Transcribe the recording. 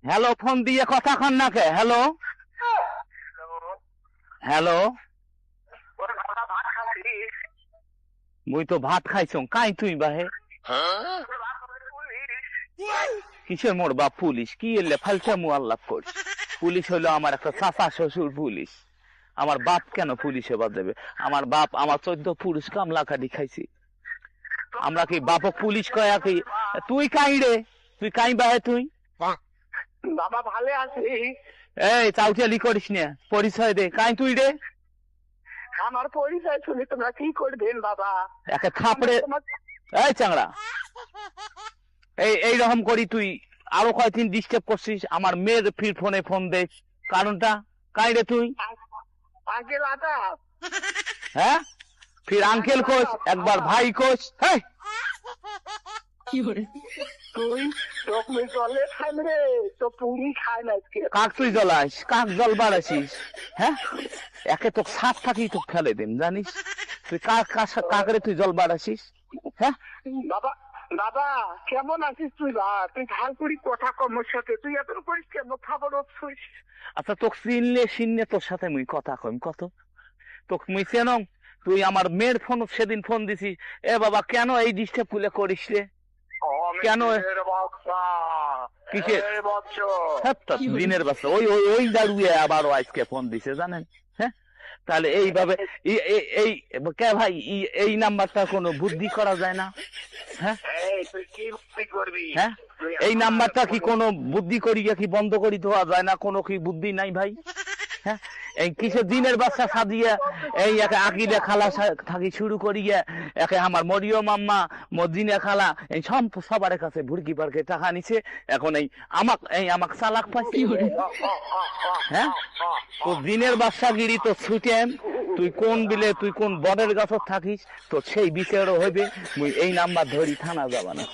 Hello, phone দিয়ে কথা কন না কে? হ্যালো হ্যালো, মুই তো ভাত খাইছ কাই তুই বাহে কিসের মোর বাপ পুলিশ? কি এলে ফালসা মু আল্লাহ কর। পুলিশ হলো আমার একটা চাচা শ্বশুর পুলিশ। আমার বাপ কেন পুলিশ এবার দেবে? আমার বাপ আমার 14 পুরুষ কামলা কাটি খাইছি। আমরা কি বাপক পুলিশ কয়া কি? তুই কাই রে? তুই কাই বাহে তুই? বাবা ভালো আছি। এই চাউটিয়ালি করিস না, পরিচয় দে। কাই তুই রে? আমার পরিচয় শুনে তোমরা কি করবেন বাবা? একে থাপড়ে। এই চাংড়া, এই রকম করি তুই আরো কয়েকদিন ডিস্টার্ব করছিস। আমার মেয়ের ফির ফোনে ফোন দে, কারণটা কাই রে তুই? আঙ্কেল আটা হ্যাঁ, ফির আঙ্কেল কোচ, একবার ভাই কোচ। হ্যাঁ, তুই তোকে জলে খাই রে, তো পুরি খায় না আজকে। কাক তুই জ্বলাস? কাক জল বাড়াছিস? হ্যাঁ, একে তো সাত থাকি তো ফেলে দিন জানিস? তুই কাকরে তুই জল বাড়াছিস? হ্যাঁ বাবা বাবা কেমন আছিস তুই? বা তুই ভাল করি কথা কমর সাথে তুই এত করিস কেন? খাবার হচ্ছিস? আচ্ছা, তোকে চিনলে তোর সাথে মুই কথা কইম কত? তোকে মুই চেন? তুই আমার মেয়ের ফোন সেদিন ফোন দিছিস, এ বাবা কেন এই ডিস্টার্ব গুলো করিস রে? কেন কিসের দিনের বাচ্চা? ওই ওই ওই দাঁড়িয়ে আবারও আজকে ফোন দিছে জানেন? হ্যাঁ, তাহলে এইভাবে এই কে ভাই, এই নাম্বারটা কোনো বুদ্ধি করা যায় না? হ্যাঁ হ্যাঁ, এই নাম্বারটা কি কোনো বুদ্ধি করিয়া কি বন্ধ করি দেওয়া যায় না? কোনো কি বুদ্ধি নাই ভাই? হ্যাঁ, এই কিসের দিনের বাচ্চা সাজিয়া এই একে আকিলে খালা থাকি শুরু করিয়া একে আমার মরিয়ম আম্মা মদিনা খালা এই সবার কাছে ভুরকি পার্কে টাকা নিছে। এখন আমাক চালাক পাইছি। হ্যাঁ, তো দিনের বাচ্চাগিরি তো ছুটেন। তুই কোন বিলে, তুই কোন বনের গাছত থাকিস, তো সেই বিচারও হইবে। মুই এই নাম্বার ধরি থানা যাবা না।